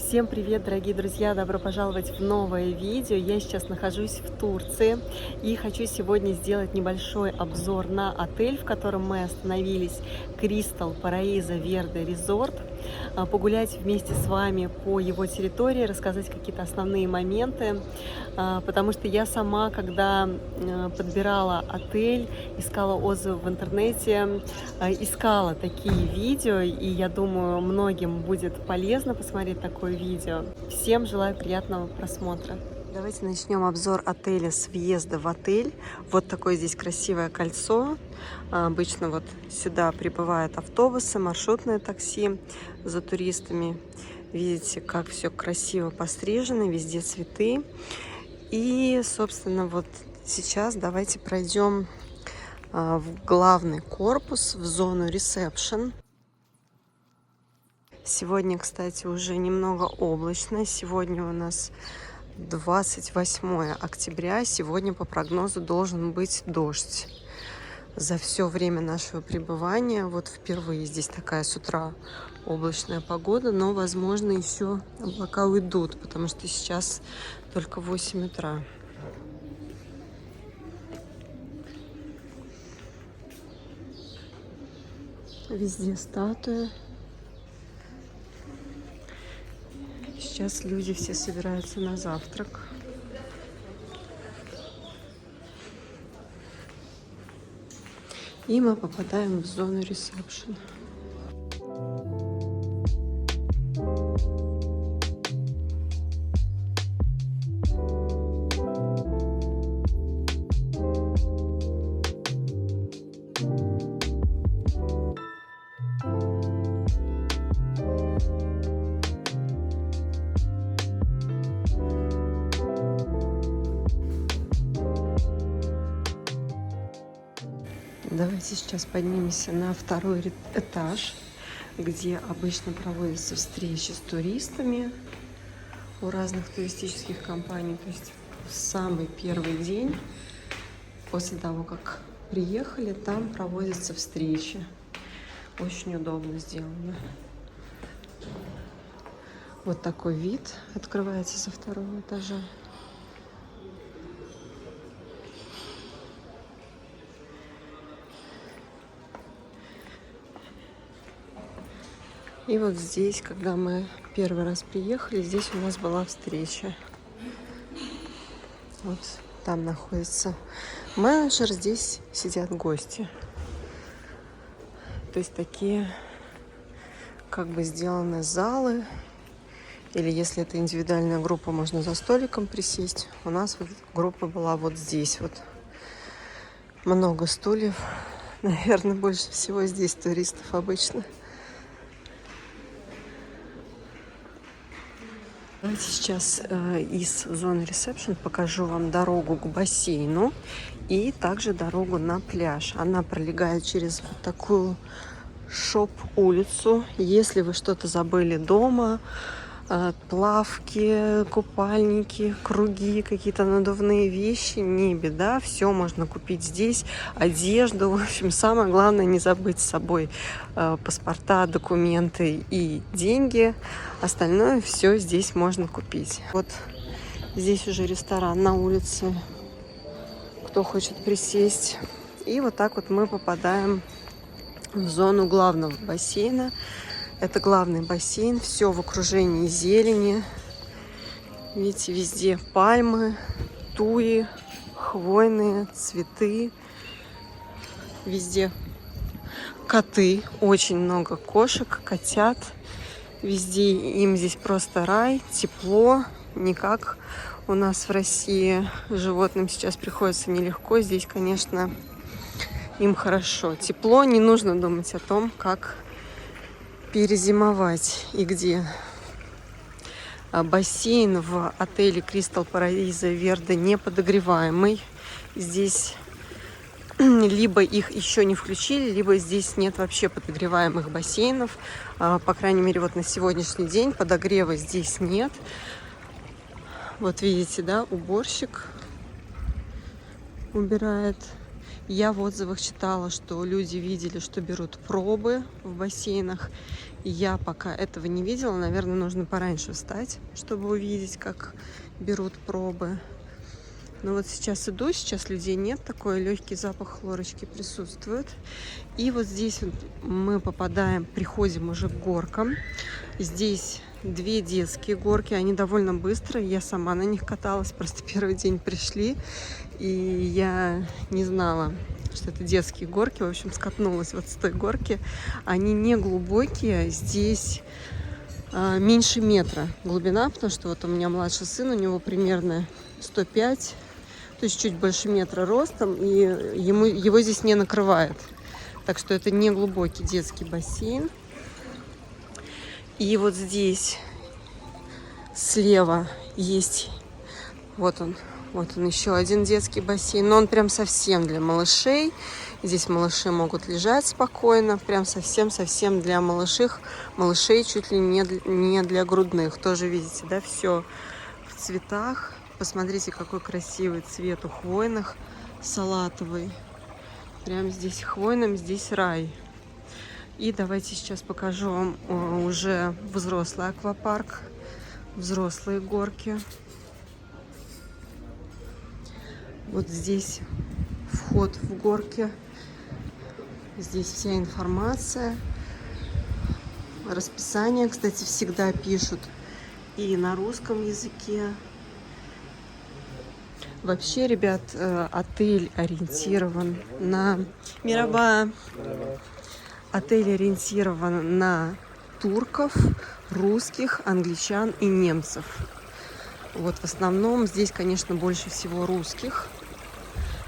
Всем привет, дорогие друзья! Добро пожаловать в новое видео. Я сейчас нахожусь в Турции и хочу сегодня сделать небольшой обзор на отель, в котором мы остановились, Crystal Paraíso Verde Resort. Погулять вместе с вами по его территории, рассказать какие-то основные моменты, потому что я сама, когда подбирала отель, искала отзывы в интернете, искала такие видео, и я думаю, многим будет полезно посмотреть такое видео. Всем желаю приятного просмотра. Давайте начнем обзор отеля с въезда в отель. Вот такое здесь красивое кольцо. Обычно вот сюда прибывают автобусы, маршрутное такси за туристами. Видите, как все красиво пострижено, везде цветы. И, собственно, вот сейчас давайте пройдем в главный корпус, в зону ресепшн. Сегодня, кстати, уже немного облачно. Сегодня у нас 28 октября. Сегодня по прогнозу должен быть дождь. За все время нашего пребывания, вот впервые здесь такая с утра облачная погода, но, возможно, еще облака уйдут, потому что сейчас только 8 утра. Везде статуи. Сейчас люди все собираются на завтрак. И мы попадаем в зону ресепшн. Давайте сейчас поднимемся на второй этаж, где обычно проводятся встречи с туристами у разных туристических компаний. То есть в самый первый день после того, как приехали, там проводятся встречи. Очень удобно сделано. Вот такой вид открывается со второго этажа. И вот здесь, когда мы первый раз приехали, здесь у нас была встреча. Вот там находится менеджер, здесь сидят гости. То есть такие как бы сделаны залы. Или если это индивидуальная группа, можно за столиком присесть. У нас вот группа была вот здесь вот. Много стульев. Наверное, больше всего здесь туристов обычно. Давайте сейчас из зоны ресепшн покажу вам дорогу к бассейну и также дорогу на пляж. Она пролегает через вот такую шоп-улицу. Если вы что-то забыли дома, плавки, купальники, круги, какие-то надувные вещи, не беда, все можно купить здесь, одежду. В общем, самое главное не забыть с собой паспорта, документы и деньги. Остальное все здесь можно купить. Вот здесь уже ресторан на улице, кто хочет присесть. И вот так вот мы попадаем в зону главного бассейна. Это главный бассейн, все в окружении зелени. Видите, везде пальмы, туи, хвойные цветы. Везде коты, очень много кошек, котят. Везде им здесь просто рай, тепло, не как у нас в России. Животным сейчас приходится нелегко. Здесь, конечно, им хорошо. Тепло, не нужно думать о том, как перезимовать и где. Бассейн в отеле Crystal Paraíso Verde не подогреваемый. Здесь либо их еще не включили, либо здесь нет вообще подогреваемых бассейнов. По крайней мере, вот на сегодняшний день подогрева здесь нет. Вот видите, да, уборщик убирает. Я в отзывах читала, что люди видели, что берут пробы в бассейнах, Я пока этого не видела. Наверное, нужно пораньше встать, чтобы увидеть, как берут пробы. Но вот сейчас иду, сейчас людей нет, такой легкий запах хлорочки присутствует. И вот здесь вот мы приходим уже к горкам. Здесь 2 детские горки, они довольно быстрые, я сама на них каталась, просто первый день пришли, и я не знала, что это детские горки, в общем, скатнулась вот с той горки. Они не глубокие, здесь меньше метра глубина, потому что вот у меня младший сын, у него примерно 105, то есть чуть больше метра ростом, и его здесь не накрывает. Так что это не глубокий детский бассейн. И вот здесь слева есть, вот он еще один детский бассейн, но он прям совсем для малышей. Здесь малыши могут лежать спокойно, прям совсем для малышей, чуть ли не для грудных. Тоже видите, да, все в цветах. Посмотрите, какой красивый цвет у хвойных, салатовый. Прям здесь хвойным, здесь рай. И давайте сейчас покажу вам уже взрослый аквапарк, взрослые горки. Вот здесь вход в горки. Здесь вся информация, расписание, кстати, всегда пишут и на русском языке. Вообще, ребят, отель ориентирован на Отель ориентирован на турков, русских, англичан и немцев. Вот в основном здесь, конечно, больше всего русских,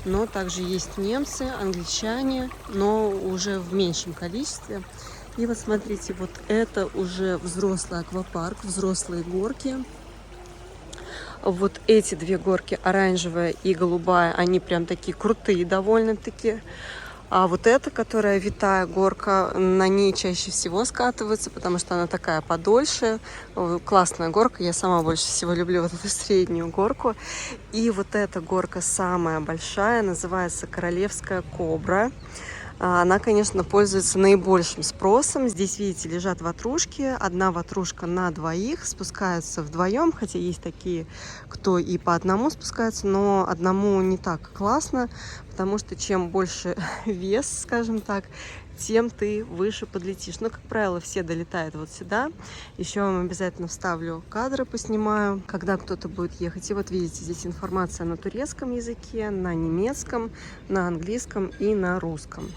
но также есть немцы, англичане, но уже в меньшем количестве. И вот смотрите, вот это уже взрослый аквапарк, взрослые горки. Вот эти 2 горки, оранжевая и голубая, они прям такие крутые довольно-таки. А вот эта, которая витая горка, на ней чаще всего скатывается, потому что она такая подольше. Классная горка, я сама больше всего люблю вот эту среднюю горку. И вот эта горка самая большая, называется Королевская Кобра. Она, конечно, пользуется наибольшим спросом. Здесь, видите, лежат ватрушки. Одна ватрушка на 2, спускаются вдвоем, хотя есть такие, кто и по одному спускается, но одному не так классно, потому что чем больше вес, скажем так, тем ты выше подлетишь. Но, как правило, все долетают вот сюда. Еще вам обязательно вставлю кадры, поснимаю, когда кто-то будет ехать. И вот видите, здесь информация на турецком языке, на немецком, на английском и на русском.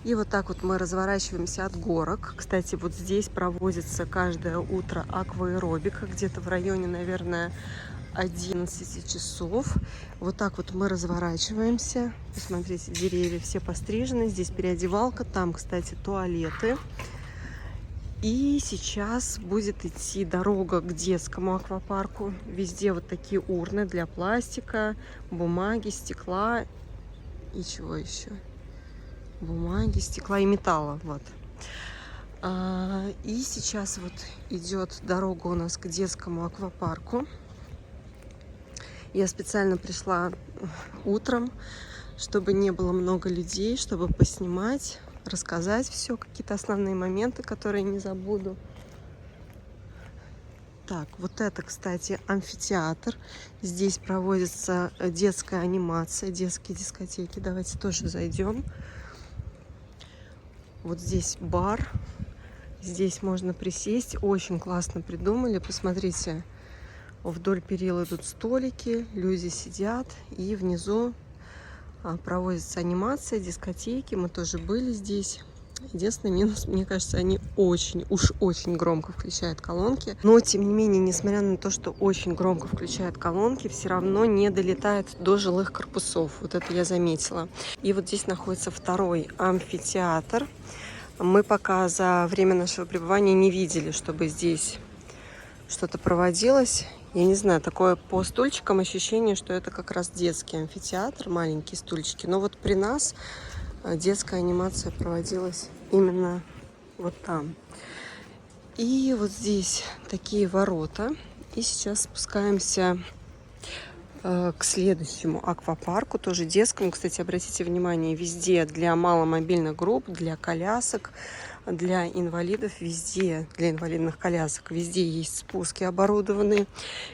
И вот так вот мы разворачиваемся от горок. Кстати, вот здесь проводится каждое утро акваэробика, где-то в районе, наверное, 11 часов. Вот так вот мы разворачиваемся. Посмотрите, деревья все пострижены. Здесь переодевалка, там, кстати, туалеты. И сейчас будет идти дорога к детскому аквапарку. Везде вот такие урны для пластика, бумаги, стекла и чего еще? Бумаги, стекла и металла. Вот. И сейчас вот идет дорога у нас к детскому аквапарку. Я специально пришла утром, чтобы не было много людей, чтобы поснимать, рассказать все, какие-то основные моменты, которые не забуду. Так, вот это, кстати, амфитеатр. Здесь проводится детская анимация, детские дискотеки. Давайте тоже зайдем. Вот здесь бар. Здесь можно присесть. Очень классно придумали. Посмотрите, вдоль перил идут столики, люди сидят. И внизу проводится анимация, дискотеки. Мы тоже были здесь. Единственный минус, мне кажется, они очень громко включают колонки. Но, тем не менее, несмотря на то, что очень громко включают колонки, все равно не долетает до жилых корпусов. Вот это я заметила. И вот здесь находится второй амфитеатр. Мы пока за время нашего пребывания не видели, чтобы здесь что-то проводилось. Я не знаю, такое по стульчикам ощущение, что это как раз детский амфитеатр, маленькие стульчики. Но вот при нас детская анимация проводилась именно вот там. И вот здесь такие ворота. И сейчас спускаемся к следующему аквапарку, тоже детскому. Кстати, обратите внимание, везде для маломобильных групп, для колясок. для инвалидов везде, для инвалидных колясок. Везде есть спуски оборудованные.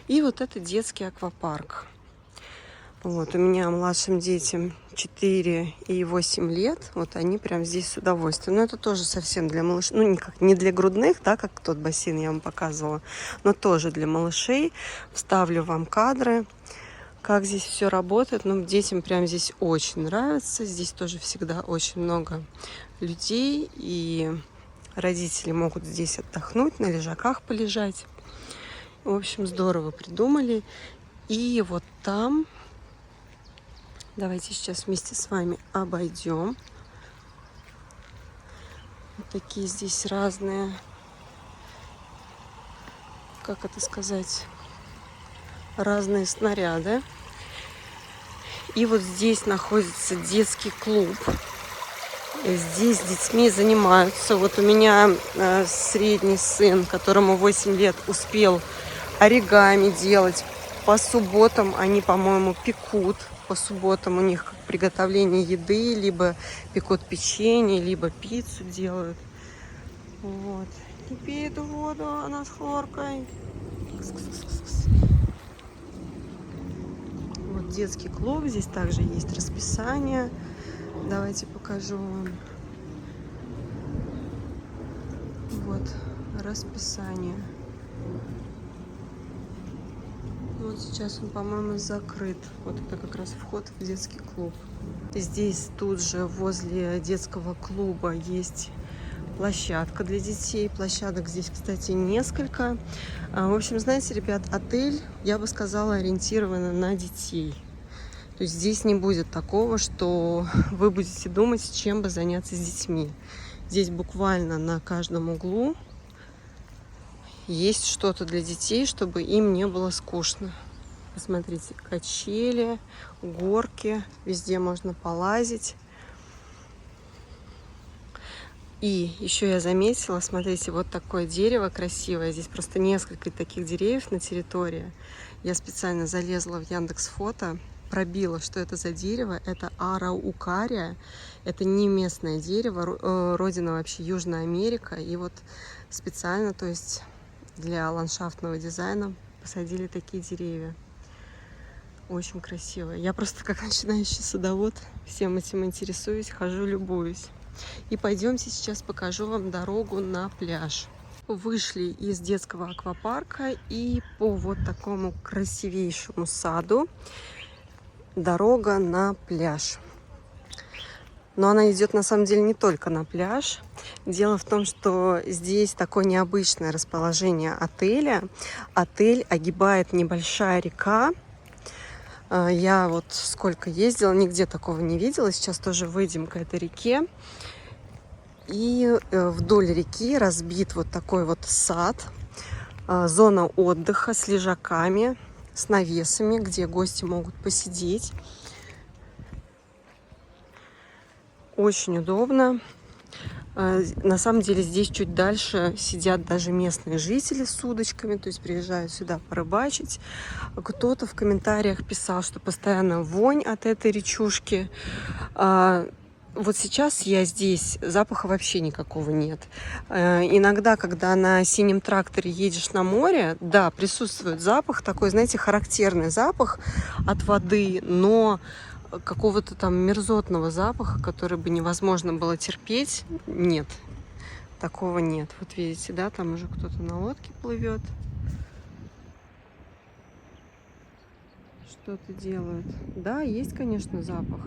И вот это детский аквапарк. Вот, у меня младшим детям 4 и 8 лет, вот они прям здесь с удовольствием. Но это тоже совсем для малышей, ну никак не для грудных, да, как тот бассейн я вам показывала, но тоже для малышей. Вставлю вам кадры, как здесь все работает. Ну, детям прям здесь очень нравится. Здесь тоже всегда очень много людей, и родители могут здесь отдохнуть, на лежаках полежать. В общем, здорово придумали. И вот там... Давайте сейчас вместе с вами обойдем. Вот такие здесь разные, как это сказать, разные снаряды. И вот здесь находится детский клуб. Здесь с детьми занимаются. Вот у меня средний сын, которому 8 лет, успел оригами делать. По субботам они, по-моему, пекут. По субботам у них приготовление еды, либо пекут печенье, либо пиццу делают. Вот. Не пей эту воду, она с хлоркой. Вот детский клуб, здесь также есть расписание. Давайте покажу вам. Вот расписание. Вот сейчас он, по-моему, закрыт. Вот это как раз вход в детский клуб. Здесь тут же возле детского клуба есть площадка для детей. Площадок здесь, кстати, несколько. В общем, знаете, ребят, отель, я бы сказала, ориентирован на детей. То есть здесь не будет такого, что вы будете думать, чем бы заняться с детьми. Здесь буквально на каждом углу есть что-то для детей, чтобы им не было скучно. Посмотрите, качели, горки, везде можно полазить. И еще я заметила, смотрите, вот такое дерево красивое. Здесь просто несколько таких деревьев на территории. Я специально залезла в Яндекс.Фото, пробила, что это за дерево. Это араукария. Это не местное дерево, родина вообще Южная Америка. И вот специально, то есть для ландшафтного дизайна посадили такие деревья. Очень красиво. Я просто как начинающий садовод всем этим интересуюсь, хожу, любуюсь. И пойдемте сейчас покажу вам дорогу на пляж. Вышли из детского аквапарка и по вот такому красивейшему саду дорога на пляж. Но она идет на самом деле не только на пляж. Дело в том, что здесь такое необычное расположение отеля. Отель огибает небольшая река. Я вот сколько ездила, нигде такого не видела. Сейчас тоже выйдем к этой реке. И вдоль реки разбит вот такой вот сад. Зона отдыха с лежаками, с навесами, где гости могут посидеть. Очень удобно. На самом деле здесь чуть дальше сидят даже местные жители с удочками, то есть приезжают сюда порыбачить. Кто-то в комментариях писал, что постоянно вонь от этой речушки. Вот сейчас я здесь, запаха вообще никакого нет. Иногда, когда на синем тракторе едешь на море, да, присутствует запах, такой, знаете, характерный запах от воды, но какого-то там мерзотного запаха, который бы невозможно было терпеть, нет. Такого нет. Вот видите, да, там уже кто-то на лодке плывет. Что-то делают. Да, есть, конечно, запах.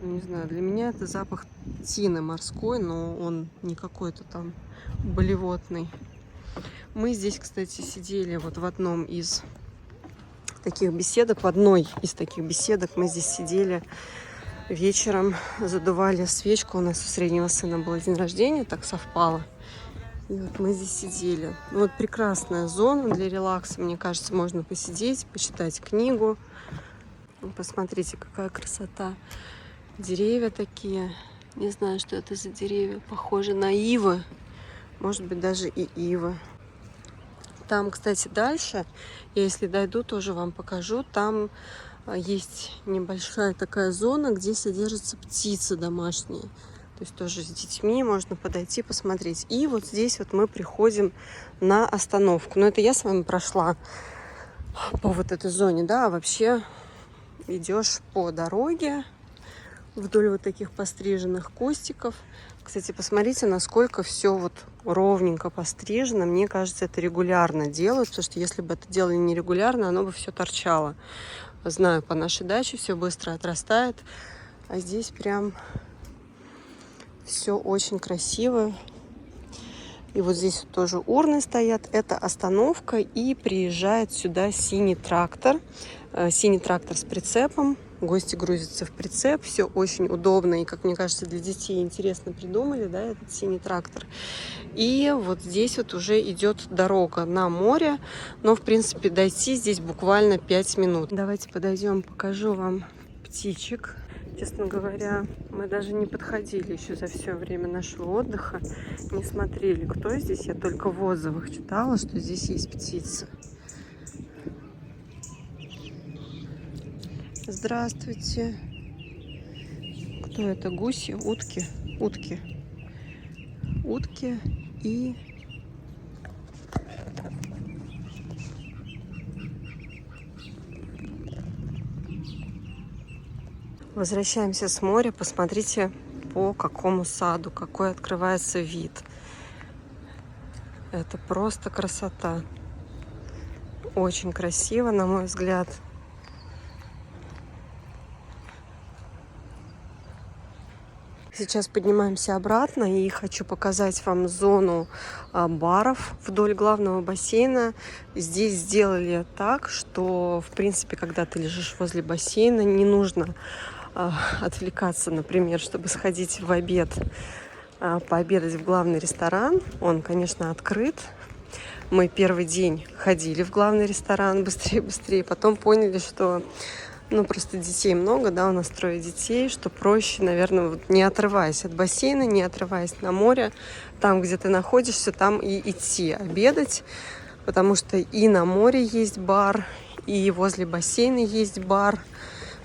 Не знаю, для меня это запах тины морской, но он не какой-то там болевотный. Мы здесь, кстати, сидели вот в одном из таких беседок, в одной из таких беседок мы здесь сидели вечером, задували свечку. У нас у среднего сына был день рождения, так совпало. И вот мы здесь сидели. Ну, вот прекрасная зона для релакса, мне кажется, можно посидеть, почитать книгу. Посмотрите, какая красота. Деревья такие. Не знаю, что это за деревья. Похожи на ивы. Может быть, даже и ивы. Там, кстати, дальше, я если дойду, тоже вам покажу. Там есть небольшая такая зона, где содержатся птицы домашние. То есть тоже с детьми можно подойти, посмотреть. И вот здесь вот мы приходим на остановку. Но это я с вами прошла по вот этой зоне, да, а вообще идешь по дороге вдоль вот таких постриженных кустиков. Кстати, посмотрите, насколько все вот ровненько пострижено. Мне кажется, это регулярно делают, потому что если бы это делали нерегулярно, оно бы все торчало. Знаю, по нашей даче все быстро отрастает, а здесь прям все очень красиво. И вот здесь вот тоже урны стоят. Это остановка, и приезжает сюда синий трактор. Синий трактор с прицепом. Гости грузятся в прицеп. Все очень удобно. И, как мне кажется, для детей интересно придумали, да, этот синий трактор. И вот здесь вот уже идет дорога на море. Но, в принципе, дойти здесь буквально 5 минут. Давайте подойдем, покажу вам птичек. Честно говоря, мы даже не подходили еще за все время нашего отдыха, не смотрели, кто здесь. Я только в отзывах читала, что здесь есть птицы. Здравствуйте. Кто это? Гуси, утки, утки, утки и... Возвращаемся с моря. Посмотрите, по какому саду, какой открывается вид. Это просто красота. Очень красиво, на мой взгляд. Сейчас поднимаемся обратно и хочу показать вам зону баров вдоль главного бассейна. Здесь сделали так, что, в принципе, когда ты лежишь возле бассейна, не нужно отвлекаться, например, чтобы сходить в обед, пообедать в главный ресторан. Он, конечно, открыт. Мы первый день ходили в главный ресторан быстрее, потом поняли, что просто детей много, да, у нас 3 детей, что проще, наверное, вот не отрываясь от бассейна, не отрываясь на море, там, где ты находишься, там и идти обедать, потому что и на море есть бар, и возле бассейна есть бар.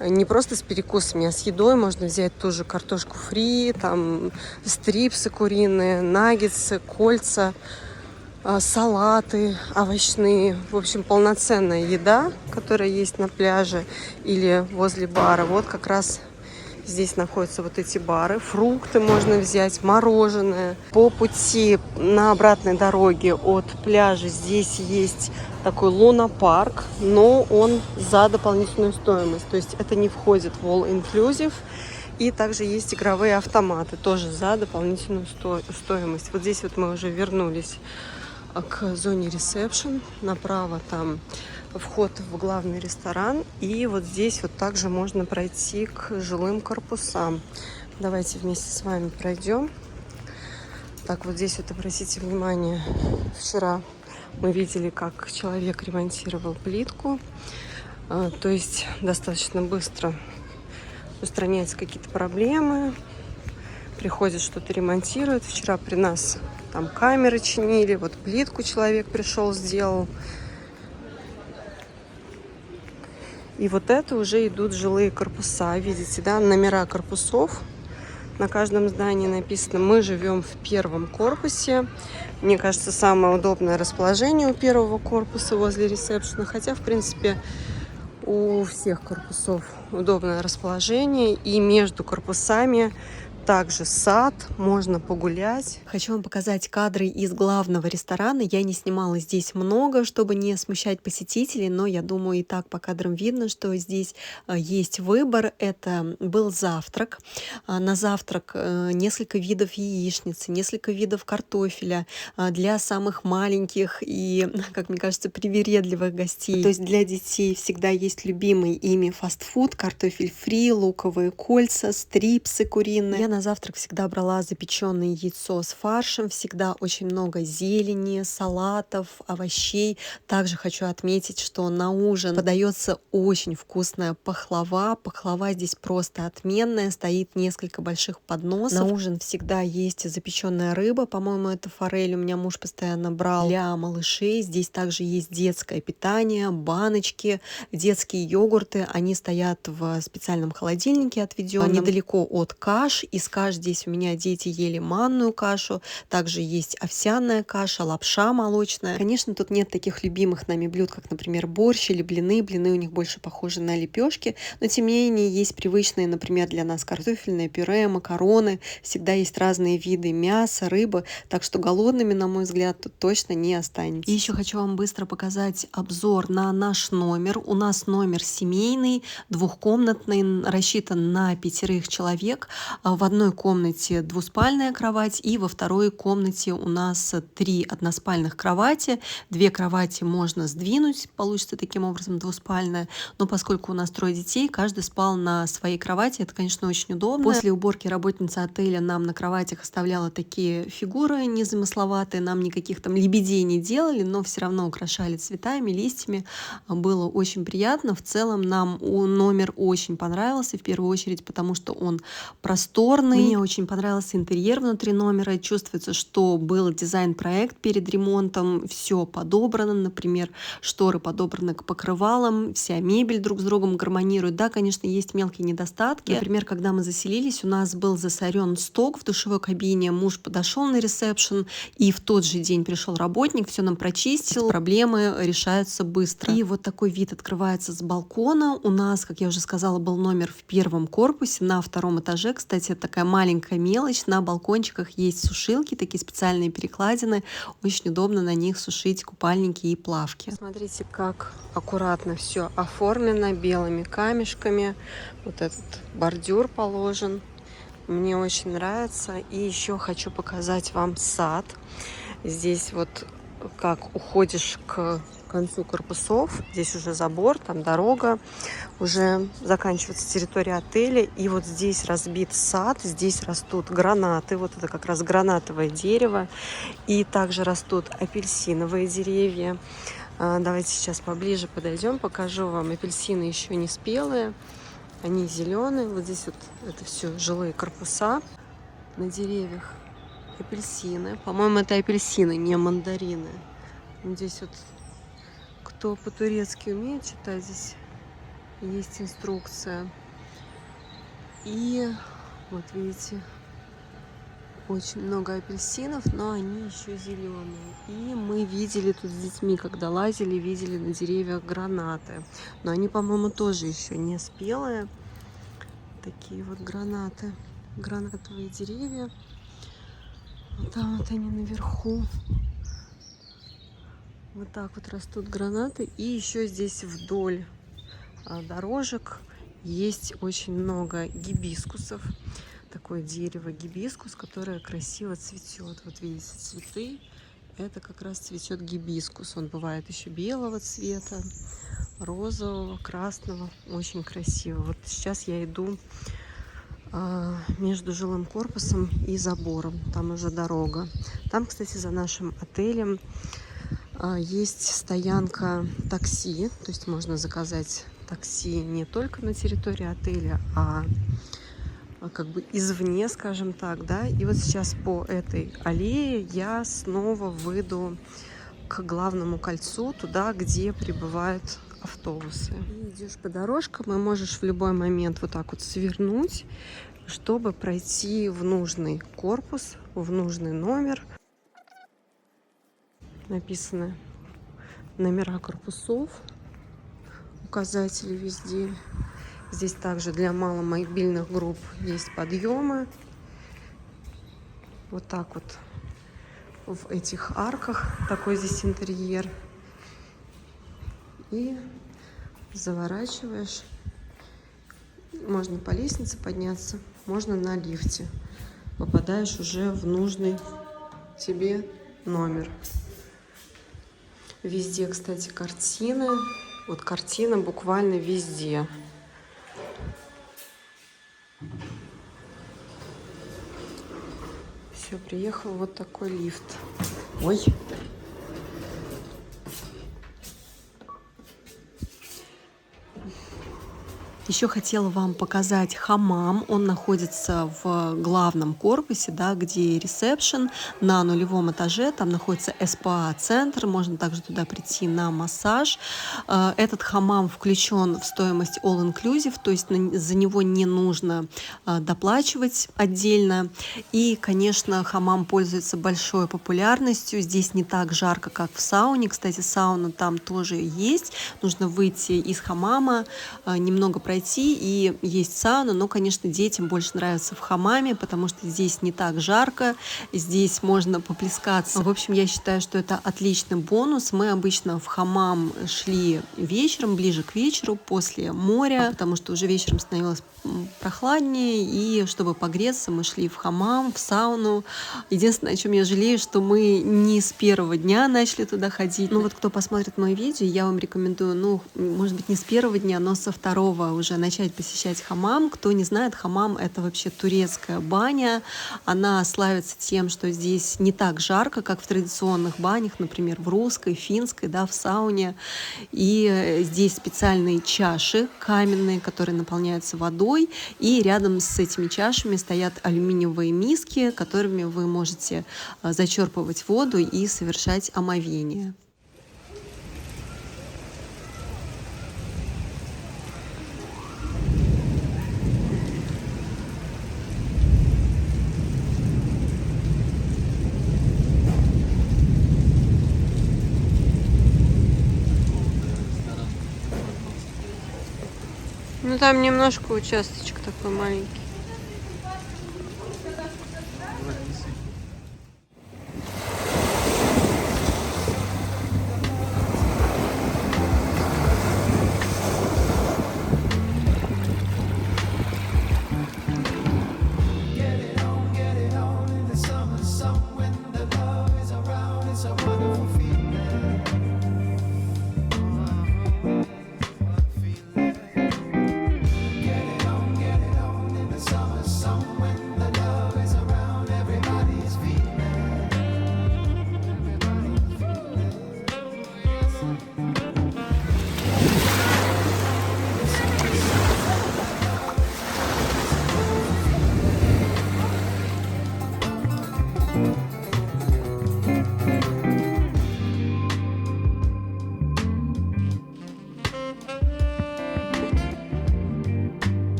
Не просто с перекусами, а с едой. Можно взять тоже картошку фри, там стрипсы куриные, наггетсы, кольца, салаты овощные. В общем, полноценная еда, которая есть на пляже или возле бара. Вот как раз здесь находятся вот эти бары. Фрукты можно взять, мороженое. По пути на обратной дороге от пляжа здесь есть такой лунопарк, но он за дополнительную стоимость. То есть это не входит в all inclusive. И также есть игровые автоматы, тоже за дополнительную стоимость. Вот здесь вот мы уже вернулись к зоне ресепшн. Направо там вход в главный ресторан. И вот здесь вот также можно пройти к жилым корпусам. Давайте вместе с вами пройдем. Так, вот здесь вот обратите внимание, вчера мы видели, как человек ремонтировал плитку. То есть достаточно быстро устраняются какие-то проблемы. Приходит, что-то ремонтирует. Вчера при нас там камеры чинили. Вот плитку человек пришел, сделал. И вот это уже идут жилые корпуса. Видите, да, номера корпусов. На каждом здании написано: мы живем в 1 корпусе. Мне кажется, самое удобное расположение у 1 корпуса возле ресепшена. Хотя, в принципе, у всех корпусов удобное расположение. И между корпусами также сад, можно погулять. Хочу вам показать кадры из главного ресторана. Я не снимала здесь много, чтобы не смущать посетителей, но я думаю, и так по кадрам видно, что здесь есть выбор. Это был завтрак. На завтрак несколько видов яичницы, несколько видов картофеля для самых маленьких и, как мне кажется, привередливых гостей. То есть для детей всегда есть любимый ими фастфуд, картофель фри, луковые кольца, стрипсы куриные. Я на завтрак всегда брала запеченное яйцо с фаршем, всегда очень много зелени, салатов, овощей. Также хочу отметить, что на ужин подается очень вкусная пахлава. Пахлава здесь просто отменная, стоит несколько больших подносов. На ужин всегда есть запеченная рыба, по-моему, это форель, у меня муж постоянно брал для малышей. Здесь также есть детское питание, баночки, детские йогурты. Они стоят в специальном холодильнике отведенном недалеко от каш. И из каш здесь у меня дети ели манную кашу, также есть овсяная каша, лапша молочная. Конечно, тут нет таких любимых нами блюд, как, например, борщ или блины. Блины у них больше похожи на лепешки, но тем не менее есть привычные, например, для нас картофельное пюре, макароны. Всегда есть разные виды мяса, рыбы, так что голодными, на мой взгляд, тут точно не останетесь. И еще хочу вам быстро показать обзор на наш номер. У нас номер семейный, двухкомнатный, рассчитан на 5 человек. В одной комнате двуспальная кровать, и во второй комнате у нас 3 односпальных кровати. 2 кровати можно сдвинуть, получится таким образом двуспальная. Но поскольку у нас 3 детей, каждый спал на своей кровати. Это, конечно, очень удобно. После уборки работница отеля нам на кроватях оставляла такие фигуры незамысловатые. Нам никаких там лебедей не делали, но все равно украшали цветами, листьями. Было очень приятно. В целом нам номер очень понравился, в первую очередь, потому что он просторный. Мне очень понравился интерьер внутри номера. Чувствуется, что был дизайн-проект перед ремонтом. Все подобрано. Например, шторы подобраны к покрывалам. Вся мебель друг с другом гармонирует. Да, конечно, есть мелкие недостатки. Например, когда мы заселились, у нас был засорен сток в душевой кабине. Муж подошел на ресепшн, и в тот же день пришел работник, все нам прочистил. Проблемы решаются быстро. И вот такой вид открывается с балкона. У нас, как я уже сказала, был номер в первом корпусе, на 2-м этаже. Кстати, это такая маленькая мелочь. На балкончиках есть сушилки, такие специальные перекладины. Очень удобно на них сушить купальники и плавки. Смотрите, как аккуратно все оформлено белыми камешками. Вот этот бордюр положен. Мне очень нравится. И еще хочу показать вам сад. Здесь вот как уходишь к концу корпусов, здесь уже забор, там дорога, уже заканчивается территория отеля, и вот здесь разбит сад, здесь растут гранаты, вот это как раз гранатовое дерево, и также растут апельсиновые деревья. Давайте сейчас поближе подойдем, покажу вам. Апельсины еще не спелые, они зеленые, вот здесь вот это все жилые корпуса, на деревьях апельсины, по-моему, это апельсины, не мандарины. Здесь вот кто по-турецки умеет читать, здесь есть инструкция. И вот видите, очень много апельсинов, но они еще зеленые. И мы видели тут с детьми, когда лазили, видели на деревьях гранаты. Но они, по-моему, тоже еще не спелые. Такие вот гранаты, гранатовые деревья. Вот там вот они наверху. Вот так вот растут гранаты. И еще здесь вдоль дорожек есть очень много гибискусов. Такое дерево гибискус, которое красиво цветет. Вот видите, цветы. Это как раз цветет гибискус. Он бывает еще белого цвета, розового, красного. Очень красиво. Вот сейчас я иду между жилым корпусом и забором. Там уже дорога. Там, кстати, за нашим отелем есть стоянка такси. То есть можно заказать такси не только на территории отеля, а как бы извне, скажем так, да. И вот сейчас по этой аллее я снова выйду к главному кольцу, туда, где прибывают автобусы. И идешь по дорожкам, и можешь в любой момент вот так вот свернуть, чтобы пройти в нужный корпус, в нужный номер. Написаны номера корпусов, указатели везде. Здесь также для маломобильных групп есть подъемы. Вот так вот в этих арках такой здесь интерьер. И заворачиваешь. Можно по лестнице подняться, можно на лифте. Попадаешь уже в нужный тебе номер. Везде, кстати, картины. Вот картина буквально везде. Все, приехал вот такой лифт. Ой. Еще хотела вам показать хамам. Он находится в главном корпусе, да, где ресепшн на нулевом этаже. Там находится СПА-центр. Можно также туда прийти на массаж. Этот хамам включен в стоимость All Inclusive, то есть за него не нужно доплачивать отдельно. И, конечно, хамам пользуется большой популярностью. Здесь не так жарко, как в сауне. Кстати, сауна там тоже есть. Нужно выйти из хамама, немного пройти, и есть сауна, но, конечно, детям больше нравится в хамаме, потому что здесь не так жарко, здесь можно поплескаться. В общем, я считаю, что это отличный бонус. Мы обычно в хамам шли вечером, ближе к вечеру, после моря, потому что уже вечером становилось прохладнее, и чтобы погреться, мы шли в хамам, в сауну. Единственное, о чем я жалею, что мы не с первого дня начали туда ходить. Ну вот кто посмотрит мои видео, я вам рекомендую, ну, может быть, не с первого дня, но со второго уже начать посещать хамам. Кто не знает, хамам — это вообще турецкая баня. Она славится тем, что здесь не так жарко, как в традиционных банях, например, в русской, финской, да, в сауне. И здесь специальные чаши каменные, которые наполняются водой, и рядом с этими чашами стоят алюминиевые миски, которыми вы можете зачерпывать воду и совершать омовение. Ну там немножко участочек такой маленький.